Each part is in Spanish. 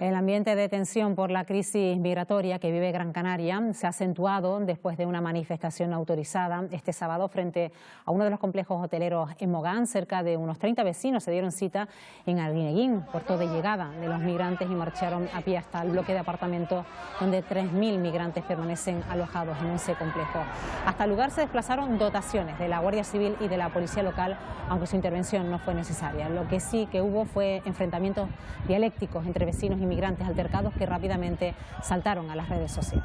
El ambiente de tensión por la crisis migratoria que vive Gran Canaria se ha acentuado después de una manifestación autorizada este sábado frente a uno de los complejos hoteleros en Mogán. Cerca de unos 30 vecinos se dieron cita en Arguineguín, puerto de llegada de los migrantes, y marcharon a pie hasta el bloque de apartamentos donde 3.000 migrantes permanecen alojados en ese complejo. Hasta el lugar se desplazaron dotaciones de la Guardia Civil y de la Policía Local, aunque su intervención no fue necesaria. Lo que sí que hubo fue enfrentamientos dialécticos entre vecinos y migrantes, altercados que rápidamente saltaron a las redes sociales.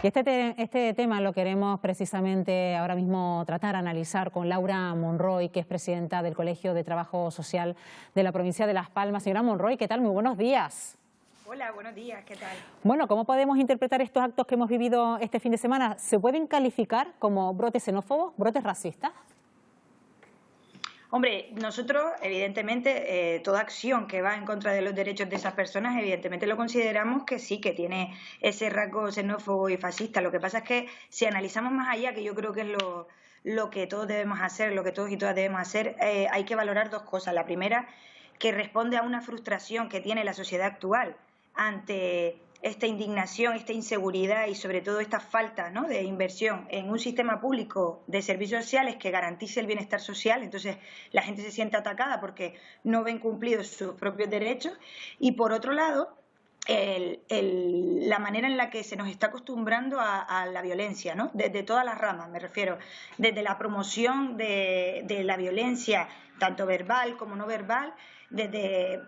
Y este tema lo queremos precisamente ahora mismo tratar, analizar con Laura Monroy, que es presidenta del Colegio de Trabajo Social de la provincia de Las Palmas. Señora Monroy, ¿qué tal? Muy buenos días. Hola, buenos días, ¿qué tal? Bueno, ¿cómo podemos interpretar estos actos que hemos vivido este fin de semana? ¿Se pueden calificar como brotes xenófobos, brotes racistas? Hombre, nosotros, evidentemente, toda acción que va en contra de los derechos de esas personas, evidentemente lo consideramos que sí, que tiene ese rasgo xenófobo y fascista. Lo que pasa es que si analizamos más allá, que yo creo que es lo que todos debemos hacer, lo que todos y todas debemos hacer, hay que valorar dos cosas. La primera, que responde a una frustración que tiene la sociedad actual ante esta indignación, esta inseguridad y sobre todo esta falta, ¿no?, de inversión en un sistema público de servicios sociales que garantice el bienestar social. Entonces la gente se siente atacada porque no ven cumplidos sus propios derechos. Y por otro lado, la manera en la que se nos está acostumbrando a la violencia, ¿no?, desde todas las ramas, me refiero, desde la promoción de la violencia, tanto verbal como no verbal, desde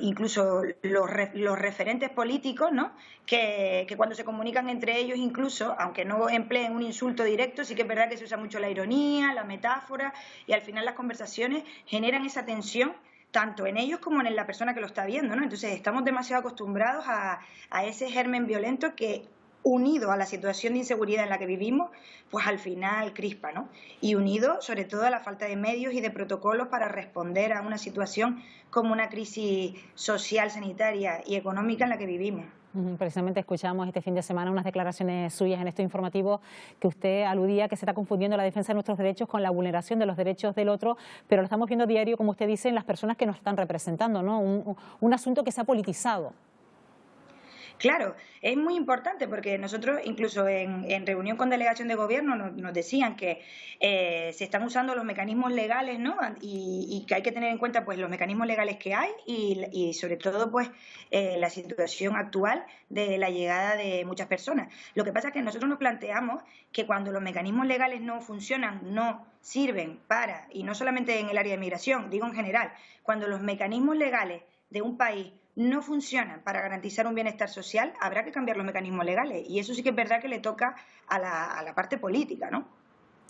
incluso los referentes políticos, ¿no?, que cuando se comunican entre ellos, incluso, aunque no empleen un insulto directo, sí que es verdad que se usa mucho la ironía, la metáfora, y al final las conversaciones generan esa tensión tanto en ellos como en la persona que lo está viendo, ¿no? Entonces estamos demasiado acostumbrados a ese germen violento que, unido a la situación de inseguridad en la que vivimos, pues al final crispa, ¿no? Y unido sobre todo a la falta de medios y de protocolos para responder a una situación como una crisis social, sanitaria y económica en la que vivimos. Precisamente escuchamos este fin de semana unas declaraciones suyas en este informativo que usted aludía que se está confundiendo la defensa de nuestros derechos con la vulneración de los derechos del otro, pero lo estamos viendo diario, como usted dice, en las personas que nos están representando, ¿no? Un asunto que se ha politizado. Claro, es muy importante porque nosotros incluso en reunión con delegación de gobierno nos decían que se están usando los mecanismos legales, ¿no?, y que hay que tener en cuenta pues los mecanismos legales que hay y sobre todo pues la situación actual de la llegada de muchas personas. Lo que pasa es que nosotros nos planteamos que cuando los mecanismos legales no funcionan, no sirven para, y no solamente en el área de migración, digo en general, cuando los mecanismos legales de un país no funcionan para garantizar un bienestar social, habrá que cambiar los mecanismos legales. Y eso sí que es verdad que le toca a la parte política, ¿no?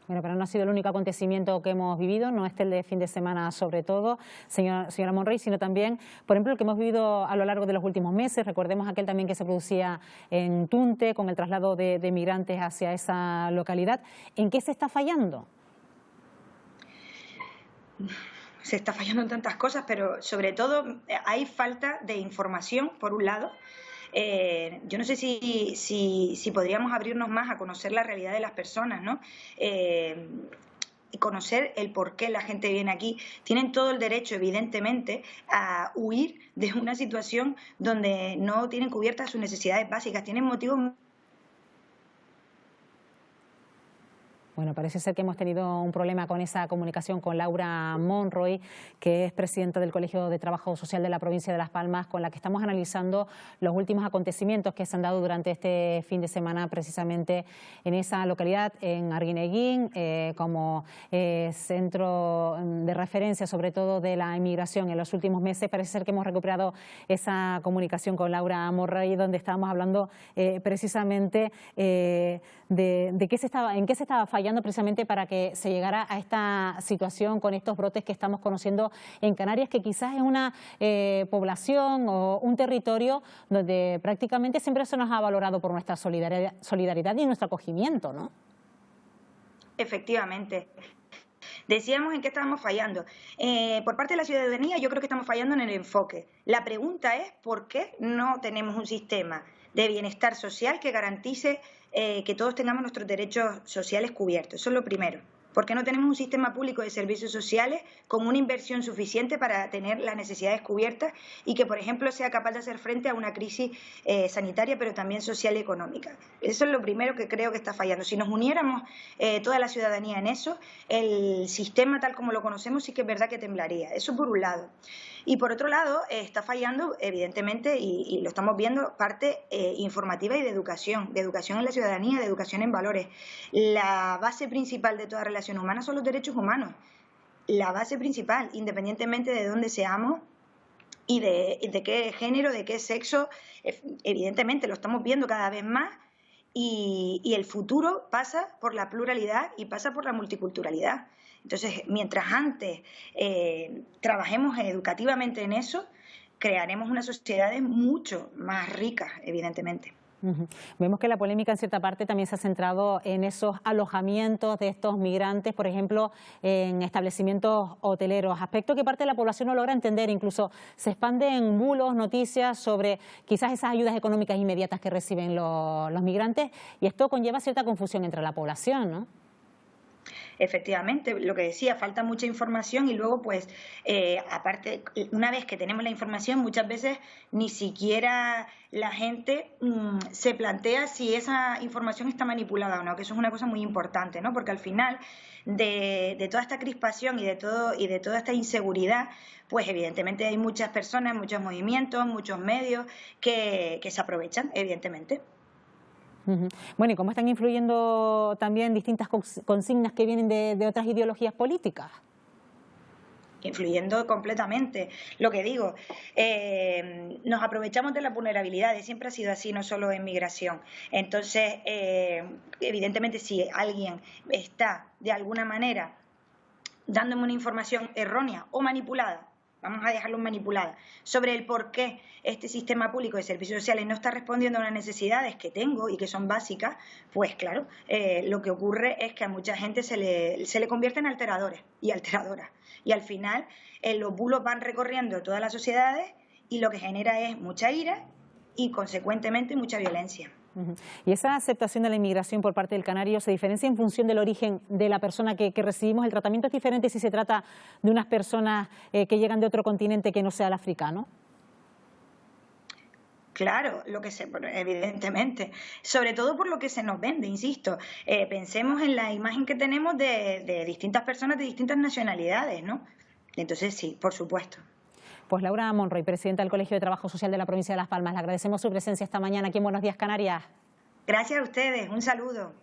Bueno, pero no ha sido el único acontecimiento que hemos vivido, no este el de fin de semana sobre todo, señora Monroy, sino también, por ejemplo, el que hemos vivido a lo largo de los últimos meses. Recordemos aquel también que se producía en Tunte con el traslado de migrantes hacia esa localidad. ¿En qué se está fallando? Se está fallando en tantas cosas, pero sobre todo hay falta de información, por un lado. Yo no sé si podríamos abrirnos más a conocer la realidad de las personas, ¿no? Conocer el por qué la gente viene aquí. Tienen todo el derecho, evidentemente, a huir de una situación donde no tienen cubiertas sus necesidades básicas. Tienen motivos. Bueno, parece ser que hemos tenido un problema con esa comunicación con Laura Monroy, que es presidenta del Colegio de Trabajo Social de la provincia de Las Palmas, con la que estamos analizando los últimos acontecimientos que se han dado durante este fin de semana precisamente en esa localidad, en Arguineguín, como centro de referencia sobre todo de la inmigración en los últimos meses. Parece ser que hemos recuperado esa comunicación con Laura Monroy, donde estábamos hablando precisamente en qué se estaba fallando precisamente para que se llegara a esta situación con estos brotes que estamos conociendo en Canarias, que quizás es una población o un territorio donde prácticamente siempre se nos ha valorado por nuestra solidaridad y nuestro acogimiento, ¿no? Efectivamente. Decíamos en qué estábamos fallando. Por parte de la ciudadanía yo creo que estamos fallando en el enfoque. La pregunta es ¿por qué no tenemos un sistema de bienestar social que garantice que todos tengamos nuestros derechos sociales cubiertos? Eso es lo primero. ¿Por qué no tenemos un sistema público de servicios sociales con una inversión suficiente para tener las necesidades cubiertas y que, por ejemplo, sea capaz de hacer frente a una crisis sanitaria, pero también social y económica? Eso es lo primero que creo que está fallando. Si nos uniéramos toda la ciudadanía en eso, el sistema tal como lo conocemos sí que es verdad que temblaría. Eso por un lado. Y por otro lado, está fallando, evidentemente, y lo estamos viendo, parte informativa y de educación en la ciudadanía, de educación en valores. La base principal de toda relación humana son los derechos humanos. La base principal, independientemente de dónde seamos y de qué género, de qué sexo, evidentemente lo estamos viendo cada vez más. Y el futuro pasa por la pluralidad y pasa por la multiculturalidad. Entonces, mientras antes trabajemos educativamente en eso, crearemos unas sociedades mucho más ricas, evidentemente. Vemos que la polémica en cierta parte también se ha centrado en esos alojamientos de estos migrantes, por ejemplo, en establecimientos hoteleros, aspecto que parte de la población no logra entender. Incluso se expanden bulos, noticias sobre quizás esas ayudas económicas inmediatas que reciben los migrantes, y esto conlleva cierta confusión entre la población, ¿no? Efectivamente, lo que decía, falta mucha información y luego, pues, aparte, una vez que tenemos la información, muchas veces ni siquiera la gente se plantea si esa información está manipulada o no, que eso es una cosa muy importante, ¿no? Porque al final de toda esta crispación y de toda esta inseguridad, pues evidentemente hay muchas personas, muchos movimientos, muchos medios que se aprovechan, evidentemente. Bueno, ¿y cómo están influyendo también distintas consignas que vienen de otras ideologías políticas? Influyendo completamente. Lo que digo, nos aprovechamos de las vulnerabilidades, siempre ha sido así, no solo en migración. Entonces, evidentemente, si alguien está de alguna manera dándome una información errónea o manipulada, vamos a dejarlo manipulada, sobre el por qué este sistema público de servicios sociales no está respondiendo a unas necesidades que tengo y que son básicas, pues claro, lo que ocurre es que a mucha gente se le convierte en alteradores y alteradoras. Y al final los bulos van recorriendo todas las sociedades y lo que genera es mucha ira y consecuentemente mucha violencia. ¿Y esa aceptación de la inmigración por parte del canario se diferencia en función del origen de la persona que recibimos? ¿El tratamiento es diferente si se trata de unas personas que llegan de otro continente que no sea el africano? Claro, evidentemente, sobre todo por lo que se nos vende, insisto. Pensemos en la imagen que tenemos de distintas personas de distintas nacionalidades, ¿no? Entonces sí, por supuesto. Pues Laura Monroy, presidenta del Colegio de Trabajo Social de la provincia de Las Palmas, le agradecemos su presencia esta mañana aquí en Buenos Días, Canarias. Gracias a ustedes, un saludo.